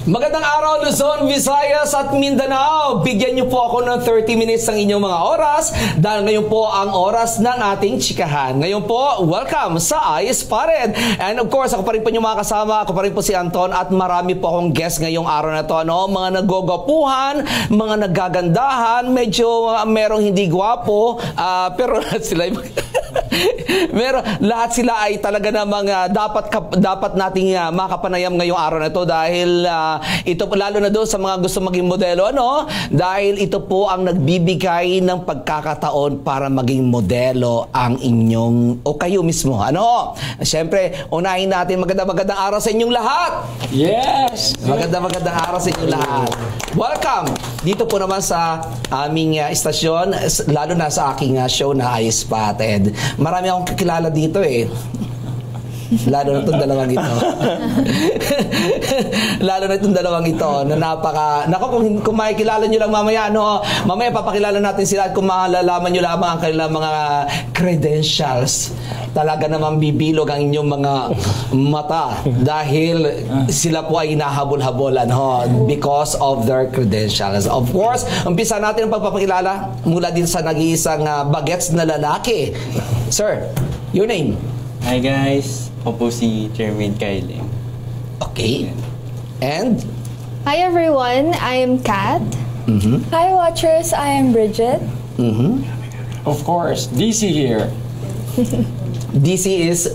Magandang araw Luzon, Visayas at Mindanao. Bigyan niyo po ako ng 30 minutes ng inyong mga oras dahil ngayon po ang oras ng ating chikahan. Ngayon po, welcome sa iSpotted. And of course, ako pa rin po yung mga kasama. Ako pa rin po si Anton at marami po akong guest ngayong araw na to. Ano? Mga naggogapuhan, mga nagagandahan, medyo merong hindi gwapo, pero sila pero lahat sila ay talaga namang dapat nating makapanayam ngayong araw na to dahil ito lalo na doon sa mga gusto maging modelo, ano? Dahil ito po ang nagbibigay ng pagkakataon para maging modelo ang inyong o kayo mismo, ano? Siyempre, unahin natin magandang araw sa inyong lahat. Yes! Magandang araw sa inyong lahat. Welcome dito po naman sa aming istasyon, lalo na sa aking show na iSpotted. Marami akong kakilala dito eh. Lalo na itong dalawang ito. Lalo na itong dalawang ito na napaka... Naku, kung makikilala nyo lang mamaya, ano, mamaya papakilala natin sila at kung malalaman nyo lamang ang kanilang mga credentials. Talaga naman bibilog ang inyong mga mata dahil sila po ay hinahabol-habolan because of their credentials. Of course, umpisa natin ang pagpapakilala mula din sa nag-iisang bagets na lalaki. Sir, your name? Hi guys, ako po si Jermaine Kailing. Okay. And? Hi everyone, I am Kat. Hi watchers, I am Bridget. Of course, DC here. DC is?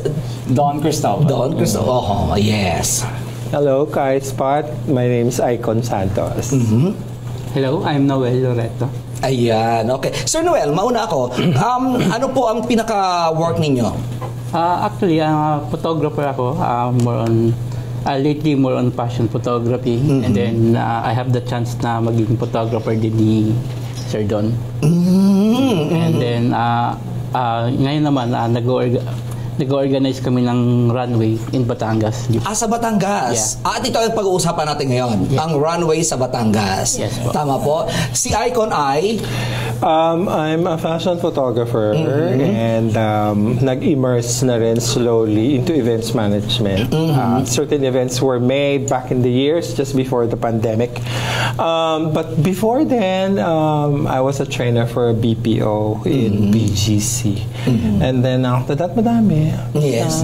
Don Cristobal. Don Cristobal. Oh, yes. Hello, iSpot. My name is Icon Santos. Hello, I'm Noel Loreto. Ayan, okay. Sir Noel, mauna ako. Ano po ang pinaka-work ninyo? Actually, photographer ako. Lately, more on fashion photography. And then, I have the chance na maging photographer din ni Sir Don. And then, ngayon naman, nag-organize kami ng runway in Batangas. Sa Batangas? Yeah. At ito ang pag-uusapan natin ngayon. Yeah. Ang runway sa Batangas. Yes, po. Tama po. Si Icon ay? I'm a fashion photographer and nag-immerse na rin slowly into events management. Certain events were made back in the years just before the pandemic. But before then, I was a trainer for a BPO in BGC. And then after that, madami. Yes.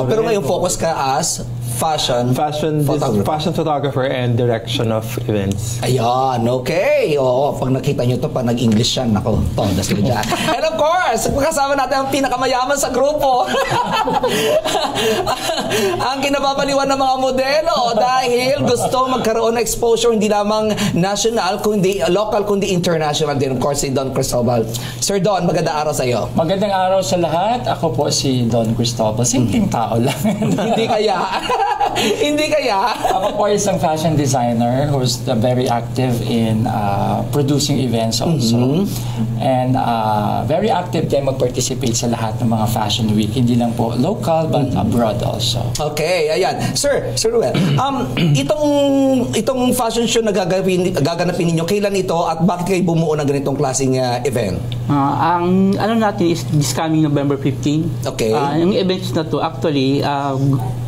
Pero ngayon focus ka as fashion photographer and direction of events. Ayan, okay. Oo, pag nakita nyo to, pag nag-English yan, ako, tondas ko dyan. And of course, kasama natin ang pinakamayaman sa grupo. Ang kinababaliwan ng mga modelo dahil gusto magkaroon ng exposure hindi lamang national, kundi local, kundi international din. Of course, si Don Cristobal. Sir Don, magandang araw sa iyo. Magandang araw sa lahat. Ako po si Don Cristobal. Simpleng tao lang. Hindi kaya? Hindi kaya? Ako po isang fashion designer who's very active in producing events also. And very active din mag-participate sa lahat ng mga fashion week. Hindi lang po local but abroad also. Okay, ayan. Sir Ruel, itong fashion show na gaganapin ninyo, kailan ito at bakit kayo bumuo ng ganitong klaseng event? Ang ano natin is this coming November 15. Okay. Yung events na to, actually,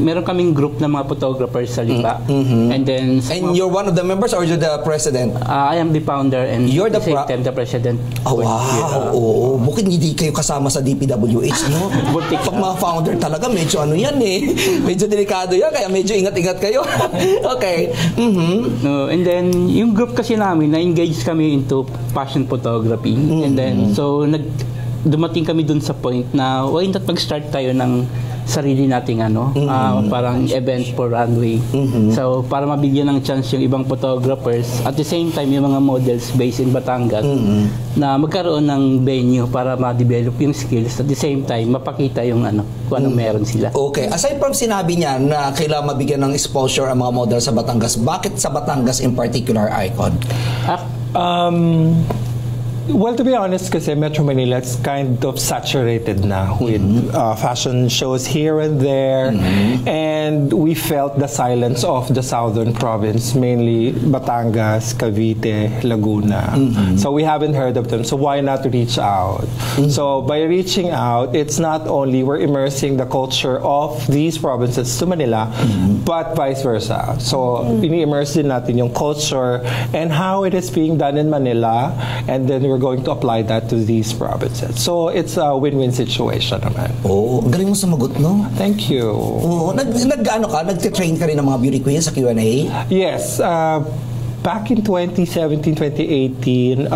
meron kaming group ng mga photographers sa Lipa. And then... And you're one of the members or you're the president? I am the founder and you're the same time the president. Oh, wow. Oo. Bukod hindi kayo kasama sa DPWH, no? Pag mga founder talaga, medyo ano yan eh. Medyo delikado yan, kaya medyo ingat-ingat kayo. Okay. And then, yung group kasi namin, na-engage kami into fashion photography. And then, so, dumating kami dun sa point na why not mag-start tayo ng sarili nating parang event for runway. So, para mabigyan ng chance yung ibang photographers, at the same time, yung mga models based in Batangas, na magkaroon ng venue para ma-develop yung skills, at the same time, mapakita yung kung anong meron sila. Okay. Aside from sinabi niya na kailangan mabigyan ng exposure ang mga models sa Batangas, bakit sa Batangas in particular, Icon? Well, to be honest, kasi Metro Manila is kind of saturated na with fashion shows here and there, and we felt the silence of the southern province, mainly Batangas, Cavite, Laguna. So we haven't heard of them. So why not reach out? So by reaching out, it's not only we're immersing the culture of these provinces to Manila, but vice versa. So ini-immerse din natin yung culture and how it is being done in Manila, and then we're going to apply that to these provinces. So it's a win-win situation naman. Oh, galing mo sumagot, no? Thank you. Oo, nagte-train ka rin ng mga beauty queens sa Q&A? Yes. Back in 2017, 2018,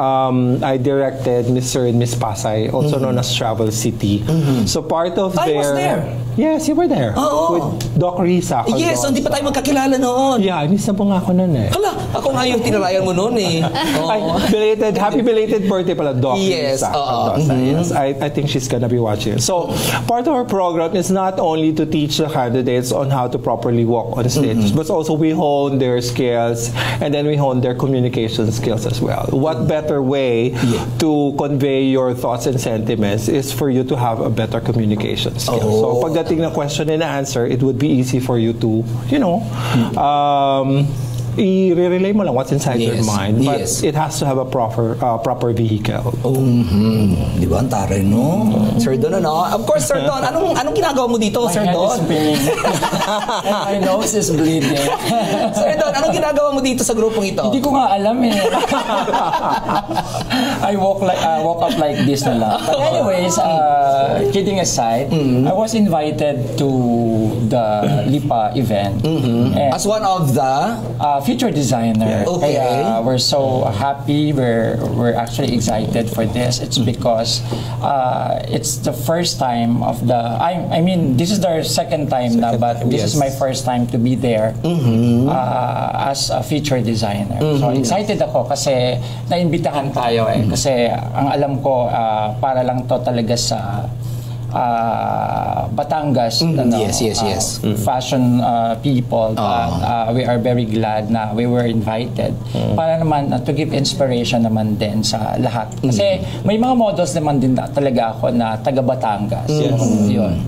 I directed Mr. and Miss Pasay, also known as Travel City. So part of I was there. Yes, you were there. Oo. With Doc Risa. Yes, hindi pa tayo magkakilala noon. Yeah, miss na po nga ako noon eh. Hala, ako nga yung tinalayan mo noon eh. Ay, happy belated birthday pala, Doc Yes, Risa. oo. Yes, I think she's gonna be watching. So, part of our program is not only to teach the candidates on how to properly walk on stage, but also we hone their skills, and then we hone their communication skills as well. What better way to convey your thoughts and sentiments is for you to have a better communication skill. So, pagdating na question and answer, it would be easy for you to, i-relay mo lang what's inside your mind, but it has to have a proper vehicle. Di ba? Ang taray, no? Sir Don, ano? Of course, Sir Don. Anong ginagawa mo dito, Sir Don? My nose is bleeding. Sir Don, anong ginagawa mo dito sa grupong ito? Hindi ko nga alam eh. I woke up like this na lang. But anyways, kidding aside, I was invited to the Lipa event. And As one of the... future designer. Okay. We're so happy. We're actually excited for this. It's because it's the first time of the. I mean, this is our second time now, but this is my first time to be there as a feature designer. So excited ako kasi naimbitahan tayo eh. Kasi ang alam ko para lang to talaga sa Batangas, fashion people. We are very glad na we were invited para naman to give inspiration naman din sa lahat. Kasi may mga models naman din talaga ako na taga Batangas. Yun.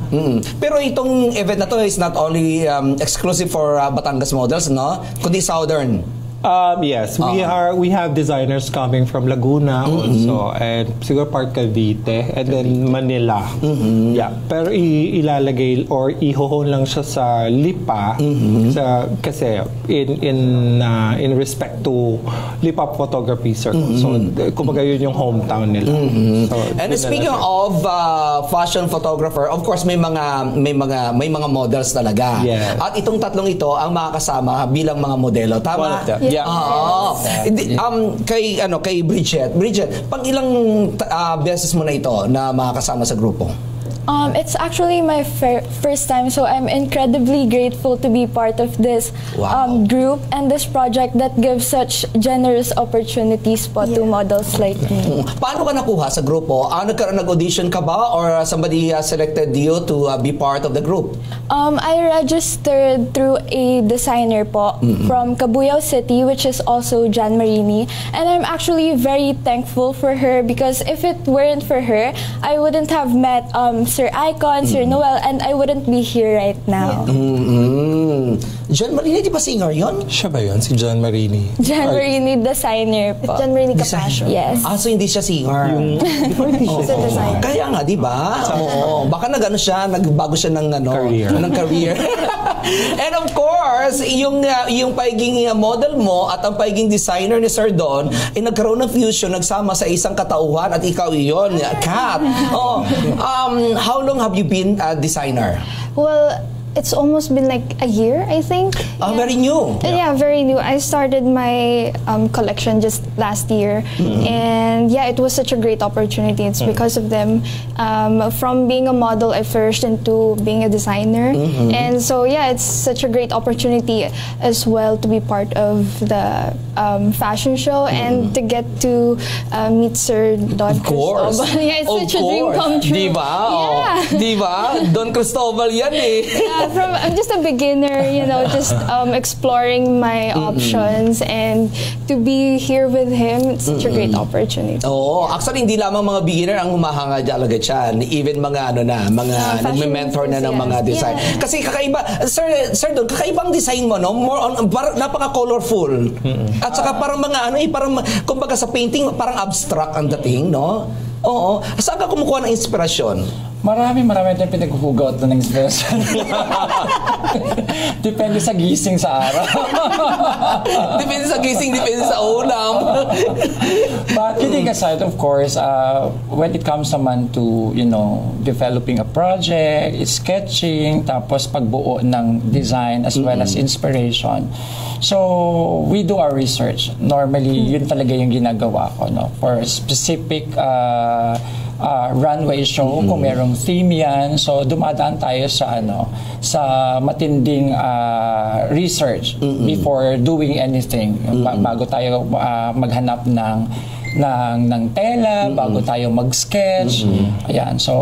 Pero itong event na to is not only exclusive for Batangas models, no? Kundi Southern. Yes, we have designers coming from Laguna also, and siguro part Cavite, and then Manila. Yeah, pero ilalagay or ihohon lang siya sa Lipa kasi in respect to Lipa Photography Circle. So kumbaga yun yung hometown nila. So, and speaking of fashion photographer, of course may mga models talaga. Yes. At itong tatlong ito ang makakasama bilang mga modelo. Tama? One of them. Yeah. Kay Bridget, pang ilang beses mo na ito na makakasama sa grupo? It's actually my first time, so I'm incredibly grateful to be part of this group and this project that gives such generous opportunities po to models like me. Paano ka nakuha sa grupo? Nag-audition ka ba or somebody selected you to be part of the group? I registered through a designer po from Cabuyao City, which is also Jan Marini, and I'm actually very thankful for her because if it weren't for her, I wouldn't have met Sir Icon, Sir Noel, and I wouldn't be here right now. Jan Marini, di ba singer yun? Siya ba yun? Si Jan Marini? Jan Marini, designer po. Jan Marini Capascio. Yes. So hindi siya singer. Designer. Kaya nga, di ba? Baka nagbago siya ng career. And of course, yung pagiging model mo at ang pagiging designer ni Sir Don ay nagkaroon ng fusion, nagsama sa isang katauhan at ikaw iyon, Kat. How long have you been a designer? Well, it's almost been like a year, I think. Very new. Yeah, very new. I started my collection just last year, and yeah, it was such a great opportunity. It's because of them. From being a model, I first into being a designer, and so yeah, it's such a great opportunity as well to be part of the fashion show and to get to meet Sir Don course. Cristobal. Yeah, it's such a dream come true. Diba? Yeah. Diba? Don Cristobal yan eh. Yeah, I'm just a beginner, just exploring my options, and to be here with him, it's such a great opportunity. Oo, actually hindi lamang mga beginner ang humahanga talaga dyan. Even mga nagme-mentor na ng mga design. Yeah. Kasi kakaiba, Sir Don, kakaibang design mo, no? More on, napaka-colorful. At saka parang mga parang, kumbaga sa painting, parang abstract ang dating, no? Oo. Saan ka kumukuha ng inspirasyon? Marami tayong pinaghuhugot ng inspiration. Depende sa gising sa araw. Depende sa gising, depende sa ulam. But kidding aside, of course, when it comes naman to, developing a project, sketching, tapos pagbuo ng design as well as inspiration. So, we do our research. Normally, yun talaga yung ginagawa ko, no? For specific runway show, kung merong theme yan. So, dumadaan tayo sa matinding research before doing anything. Bago tayo maghanap ng tela, bago tayo mag-sketch. Ayan. So,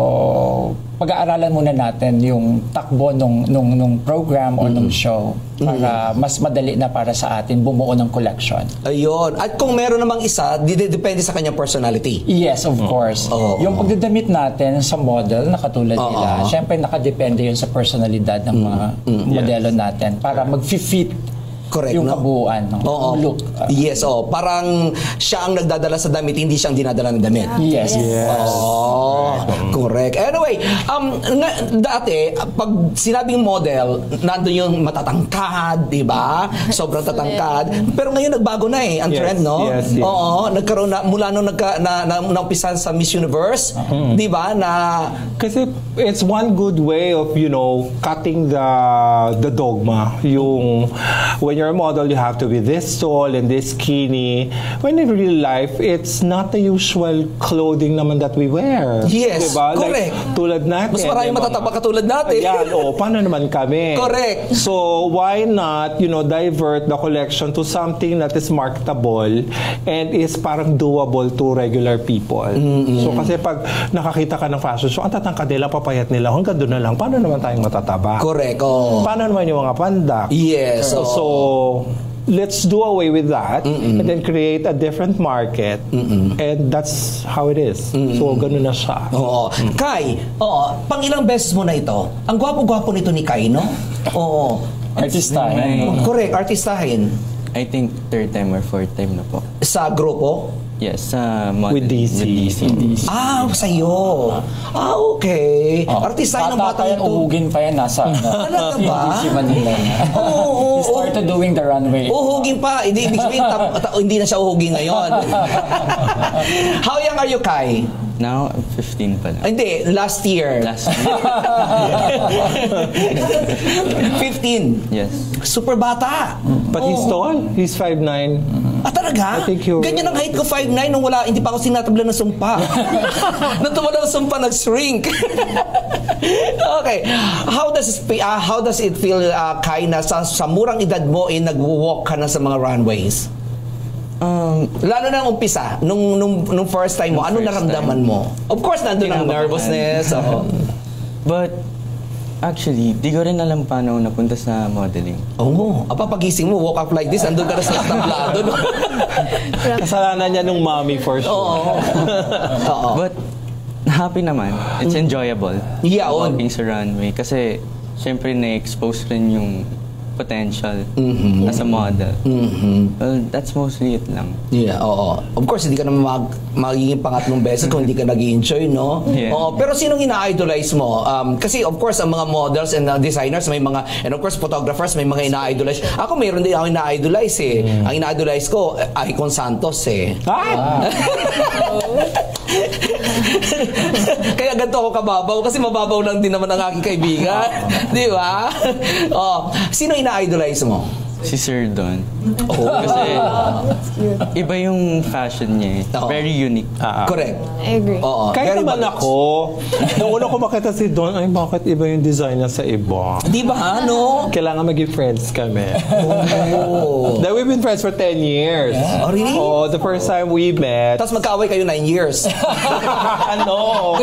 pag-aaralan muna natin yung takbo nung program or nung show para mas madali na para sa atin bumuo ng collection. Ayun. At kung meron namang isa, depende sa kanyang personality. Yes, of course. Yung pagdadamit natin sa model na katulad nila, syempre nakadepende yun sa personalidad ng mga modelo natin para mag-fit Correct, yung no? kabuuan ng look. Yes, parang siya ang nagdadala sa damit, hindi siyang dinadala ng damit. Yes. Correct. Anyway, dati, pag sinabing model, nandun yung matatangkad, di ba? Sobrang tatangkad. Pero ngayon nagbago na ang trend, no? Yes. Oo, nagkaroon na, mula nung naumpisa sa Miss Universe, di ba, na... Kasi it's one good way of, cutting the dogma. When you're a model, you have to be this tall and this skinny. When in real life, it's not the usual clothing naman that we wear. Yes, diba? correct. Like, tulad natin. Mas maraming matataba katulad natin. Ayan, paano naman kami? Correct. So, why not, divert the collection to something that is marketable and is parang doable to regular people. So, kasi pag nakakita ka ng fashion show, ang tatangkad nila, papayat nila, hanggang doon na lang, paano naman tayong matataba? Correct, Paano naman yung mga pandak? Yes, So, let's do away with that and then create a different market and that's how it is. So, ganun na siya. Kai, pang ilang beses mo na ito? Ang gwapo-gwapo nito ni Kai, no? Artistahin. Correct, artistahin. I think third time or fourth time na po. Sa grupo? Yes, sa model. With DC. Sa'yo. Okay. Artistahin ng bata yan, ito. uhugin pa yan nasa Talaga ba? DC Manila. He started doing the runway. Uhugin pa. Hindi sabihin, hindi na siya uhugin ngayon. How young are you, Kai? Now, 15 pa lang. Hindi, last year. Last year. 15. Yes. Super bata. But he's tall. He's 5'9". Talaga? I think you're... Ganyan ang height ko, 5'9", nung hindi pa ako sinatabla ng sumpa. Nung tumala ng sumpa, nag-shrink. Okay. How does it feel, Kai, na sa murang edad mo, nag-walk ka na sa mga runways? Lalo na ang umpisa, nung first time mo, ano naramdaman mo? Of course, nandun ang nervousness. But, actually, di ko rin alam paano napunta sa modeling. Pagising mo, walk up like this, andun ka na sa tablado. No? Kasalanan niya nung mommy for sure. But, happy naman. It's enjoyable. Yeah, walking sa runway. Kasi, syempre, na-expose rin yung potential as a model. Well, that's mostly it lang. Yeah, Of course, hindi ka naman magiging pangatlong beses kung hindi ka nag-enjoy, no? Yeah. Pero sinong ina-idolize mo? Kasi of course, ang mga models and designers, may mga, and of course, photographers, may mga ina-idolize. Ako, mayroon din ako ina-idolize Ang ina-idolize ko, Icon Santos Kaya ganito ako kababaw kasi mababaw lang din naman ang aking kaibigan. Di ba? Sino ina-idolize mo? Si Sir Don. Oh. Kasi iba yung fashion niya eh. Oo. Very unique. Correct. I agree. Oo. Kahit Very naman bagets. ako, nung una ko makita si Don, ay bakit iba yung design niya sa iba? Di ba, ano? Kailangan maging friends kami. Oh. Then we've been friends for 10 years. Oh, really? Oh, the first time we met. Tapos magkaaway kayo 9 years. ano?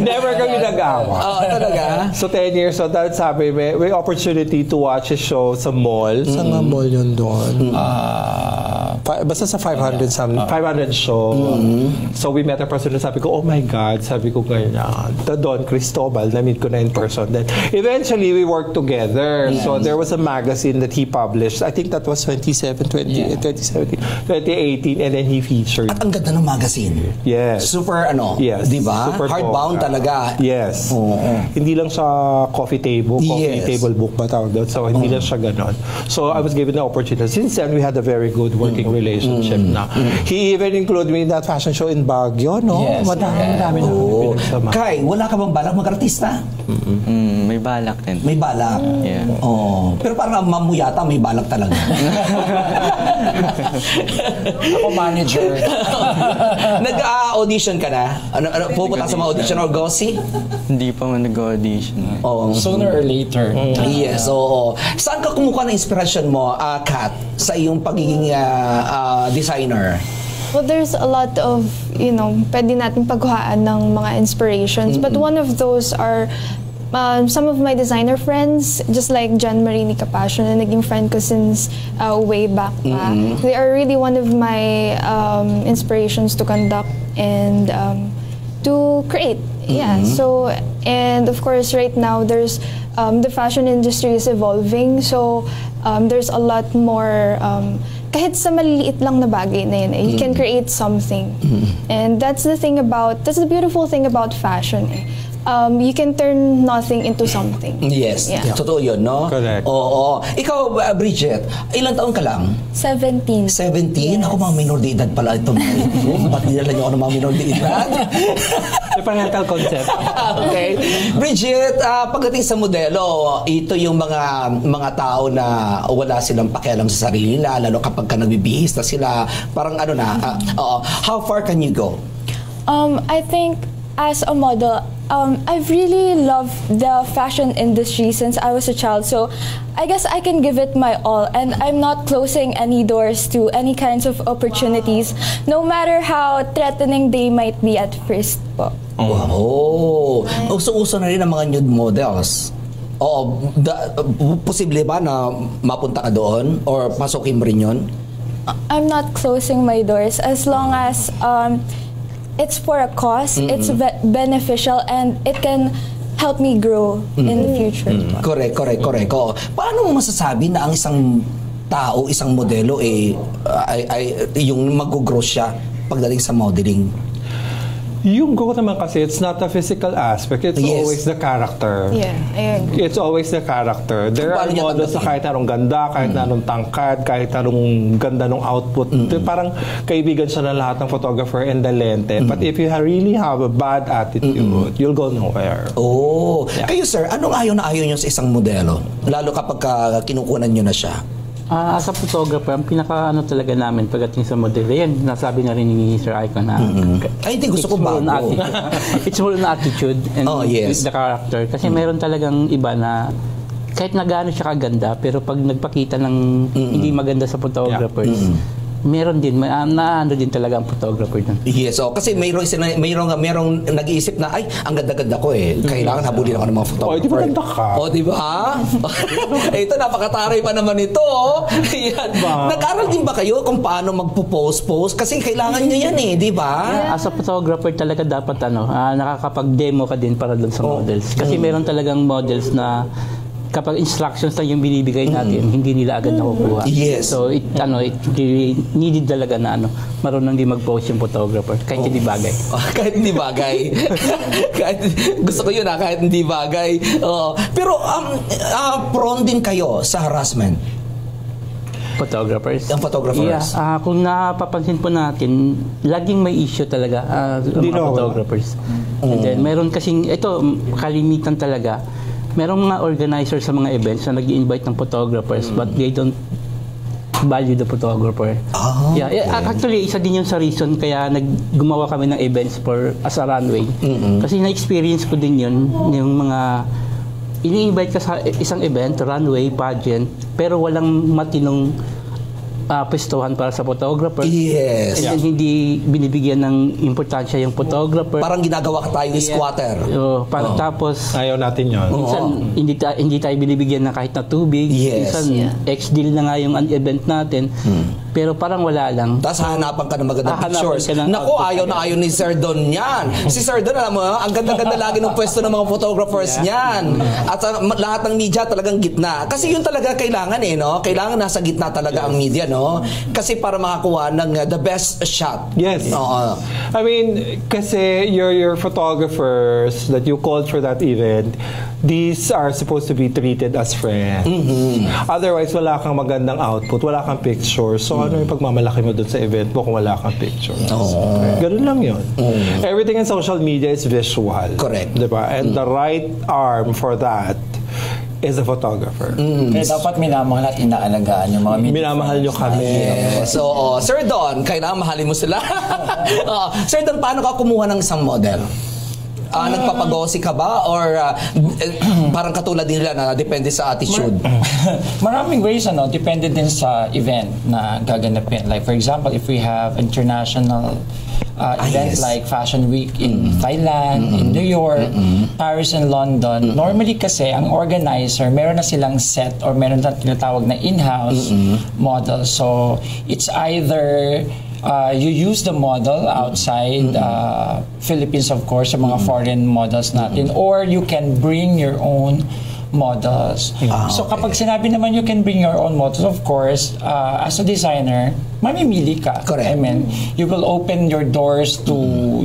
Never kami nag-awa. Oo, talaga? So 10 years, so dahil sabi, may opportunity to watch a show sa mall. Saan nga mall yun doon? Basta sa 500 show. So we met a person, sabi ko, oh my God, sabi ko ganyan. The Don Cristobal, na-meet ko na in person. Then eventually, we worked together. So there was a magazine that he published. I think that was 2018, and then he featured. At ang ganda ng magazine. Yes. Super ano, Yes. di ba? Super Hardbound bongga. talaga. Yes. Oo. Hindi lang siya coffee table Yes. book ba tawag doon? So hindi lang siya ganon. So I was given the opportunity. Since then, we had a very good working relationship na. He even included me in that fashion show in Baguio, no? Yes. Madami namin Oo. pinagsama. Kai, wala ka bang balak mag-artista? May balak din. May balak. Yeah. Oh, pero parang mamuyata may balak talaga. Ako manager. Nag-audition ka na? Ano, pupunta sa mga audition or gossip? Hindi pa man nag-audition. Oo. Sooner or later. Yes, oo. Saan ka kumukuha ng inspiration mo, Kat, sa iyong pagiging designer? Well, there's a lot of, pwede natin pagkuhaan ng mga inspirations. But one of those are some of my designer friends, just like Jan Marini Capascio, na naging friend ko since way back pa. They are really one of my inspirations to conduct and to create. Yeah, so, and of course, right now, there's, the fashion industry is evolving, so there's a lot more, kahit sa maliliit lang na bagay na yun, you can create something. And that's the beautiful thing about fashion. You can turn nothing into something. Yes, Yeah. totoo yun, no? Correct. Oo. Ikaw, Bridget, ilang taon ka lang? 17. 17? Ako, mga minor de edad pala ito. Ba't dinala niyo ako ng mga minor de edad? The parental concept. Okay. Bridget, pagdating sa modelo, ito yung mga tao na wala silang pakialam sa sarili nila, lalo kapag ka nagbibihis na sila, parang ano na, how far can you go? I think as a model, I've really loved the fashion industry since I was a child. So I guess I can give it my all, and I'm not closing any doors to any kinds of opportunities, no matter how threatening they might be at first po. Wow. Uso-uso na rin ang mga nude models. Oo, posible ba na mapunta ka doon or pasukin mo rin yun? I'm not closing my doors as long as it's for a cause, it's beneficial, and it can help me grow in the future. Correct. Oo. Paano mo masasabi na ang isang tao, isang modelo, ay yung mag-grow siya pagdating sa modeling? Yung growth naman kasi, it's not a physical aspect. It's Yes. always the character. Yeah, I agree. It's always the character. There are Paano niya models na tanggapin? kahit anong ganda, kahit anong tangkad, kahit anong ganda ng output. Parang kaibigan siya ng lahat ng photographer and the lente. But if you really have a bad attitude, you'll go nowhere. Oh. Kayo, sir, anong ayaw na ayaw nyo sa isang modelo? Lalo kapag kinukunan nyo na siya. As a photographer, ang pinaka talaga namin pagdating sa model, yan, nasabi na rin ni Sir Icon na Ay, hindi gusto ko it's more on bago. it's more on attitude and Yes. with the character. Kasi meron talagang iba na kahit na gaano siya kaganda, pero pag nagpakita ng hindi maganda sa photographers, meron din, naano din talaga ang photographer dun. Yes, kasi mayroong nag-iisip na, ay, ang ganda-ganda ko eh. Kailangan habulin ako ng mga photographer. di ba ganda ka? Di ba? Ito, napakataray pa naman ito. Yan. Nag-aral din ba kayo kung paano magpo-post? Kasi kailangan nyo yan di ba? As a photographer talaga dapat nakakapag-demo ka din para dun sa models. Kasi meron talagang models na kapag instructions lang yung binibigay natin, hindi nila agad nakukuha. Yes. So it really needed talaga na marunong din mag-post yung photographer kahit hindi bagay. Kahit hindi bagay. Gusto ko yun kahit hindi bagay. Pero prone din kayo sa harassment. Photographers? Ang photographers. Yeah. Kung napapansin po natin, laging may issue talaga ang mga photographers. And then meron kasing, ito, kalimitan talaga, merong mga organizers sa mga events na nag-i-invite ng photographers but they don't value the photographer. Actually, isa din yung sa reason kaya gumawa kami ng events as a runway. Kasi na-experience ko din yun, yung mga ini-invite ka sa isang event, runway, pageant, pero walang matinong pwestuhan para sa photographer. Yes. And then hindi binibigyan ng importansya yung photographer. Parang ginagawa ka tayong squatter. Tapos Ayaw natin yun. minsan hindi tayo binibigyan ng kahit na tubig. Yes. Minsan ex-deal na nga yung event natin. Pero parang wala lang. Tapos hahanapan ka ng magandang Hahanapan pictures. ka ng Naku, outfit. ayaw na ayaw ni Sir Don yan. Si Sir Don, alam mo, ang ganda-ganda lagi ng pwesto ng mga photographers niyan. At lahat ng media talagang gitna. Kasi yun talaga kailangan no? Kailangan nasa gitna talaga ang media, no? Kasi para makakuha ng the best shot. Yes. Oo. I mean, kasi your photographers that you called for that event, these are supposed to be treated as friends. Otherwise, wala kang magandang output, wala kang picture. So, ano yung pagmamalaki mo dun sa event mo kung wala kang picture? Ganun lang yun. Everything in social media is visual. Correct. Diba? And the right arm for that is a photographer. Kaya dapat minamahal at inaalagaan yung mga media. Minamahal nyo kami. So, Sir Don, kailangan mahalin mo sila. Sir Don, paano ka kumuha ng isang model? Nagpapagosi ka ba? Or parang katulad din nila na depende sa attitude? Maraming ways, depende din sa event na gaganapin. Like, for example, if we have international events like Fashion Week in Thailand, in New York, Paris, and London, normally kasi ang organizer, meron na silang set or meron na tinatawag na in-house model. So, it's either you use the model outside Philippines, of course, yung mga foreign models natin, or you can bring your own models. So kapag sinabi naman you can bring your own models, of course, as a designer, mamimili ka. Correct. I mean, you will open your doors to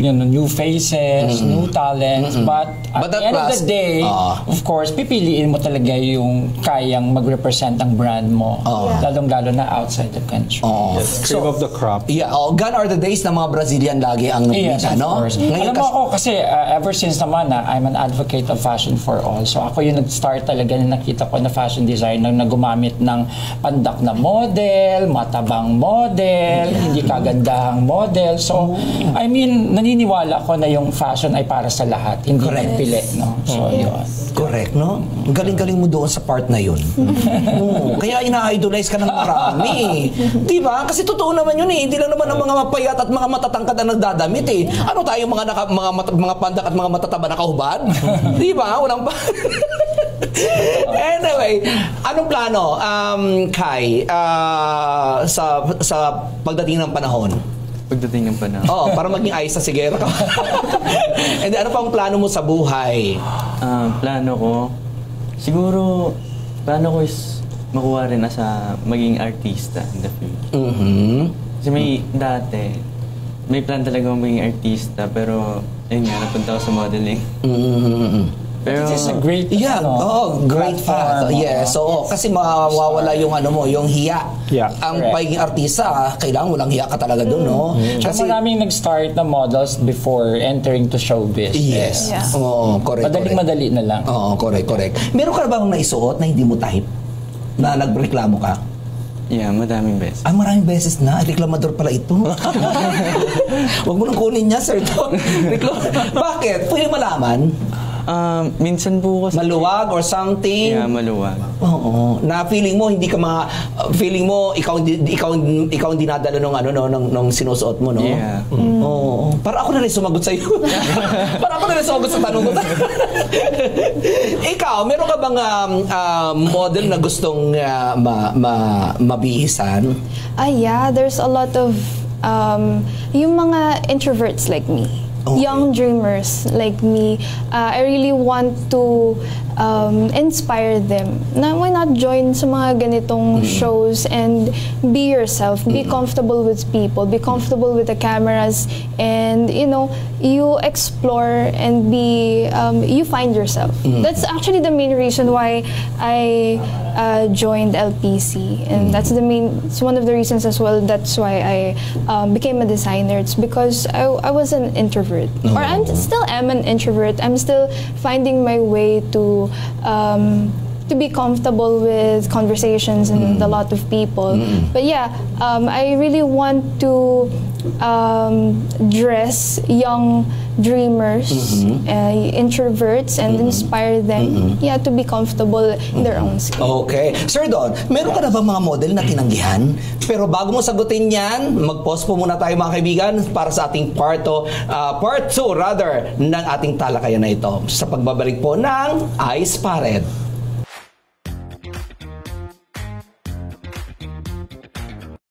new faces, new talents, but at the end of the day, of course, pipiliin mo talaga yung kayang mag-represent ang brand mo, lalong-lalo na outside the country. Yes, cream of the crop. Yeah, gone are the days na mga Brazilian lagi ang Yes, nagmita, of no? course. Ngayon Alam mo ako kasi ever since naman I'm an advocate of fashion for all. So ako yung nag-start talaga na nakita ko na fashion designer na gumamit ng pandak na model, matabang model, hindi kagandahang model. So, I mean, naniniwala ko na yung fashion ay para sa lahat, hindi nagpili, no? So, yun. Correct, no? Galing-galing mo doon sa part na yun. Kaya ina-idolize ka ng marami. Di ba? Kasi totoo naman yun eh. Hindi lang naman ang mga mapayat at mga matatangkad na nagdadamit eh. Ano tayo mga pandak at mga matataba na kahubad? Di ba? Walang pa... Anyway, anong plano, Kai, sa pagdating ng panahon? Pagdating ng panahon. Para maging ayos sa sigera ka. And ano pang plano mo sa buhay? Plano ko, siguro, plano ko is makuha rin maging artista in the future. Kasi may plan talaga akong maging artista, pero ayun nga, napunta ako sa modeling. Pero It's a great great path. Yes, so kasi mawawala yung yung hiya. Yeah. Ang Correct. pagiging artista, kailangan walang hiya ka talaga doon, no? Kasi maraming nag-start na models before entering to showbiz. Yes. Yeah. Oo, correct. Madaling-madali na lang. Oo, correct. Meron ka na bang naisuot na hindi mo type? Na nagreklamo ka? yeah, madaming beses. Maraming beses na. Reklamador pala ito. Huwag mo nang kunin niya, sir. Bakit? Pwede malaman? Minsan po kasi... Maluwag or something? Yeah, maluwag. Oo. Na feeling mo hindi ka feeling mo ikaw ang dinadala nung sinusuot mo, no? Yeah. Oo. Para ako na rin sumagot sa iyo. Para ako na rin sumagot sa tanong ko. Ikaw, meron ka bang model na gustong mabihisan? Yeah, there's a lot of yung mga introverts like me. Okay. Young dreamers like me. I really want to inspire them. Na why not join sa mga ganitong shows and be yourself, be comfortable with people, be comfortable with the cameras, and you explore and you find yourself. That's actually the main reason why I joined LPC, and it's one of the reasons as well. That's why I became a designer. It's because I was an introvert, or I still am an introvert. I'm still finding my way to to be comfortable with conversations and with a lot of people. But yeah, I really want to dress young dreamers, introverts, and inspire them to be comfortable in their own skin. Okay. Sir Don, meron ka na ba mga model na tinanggihan? Pero bago mo sagutin yan, mag-pause po muna tayo mga kaibigan para sa ating part 2 ng ating talakayan na ito sa pagbabalik po ng Ice Parade.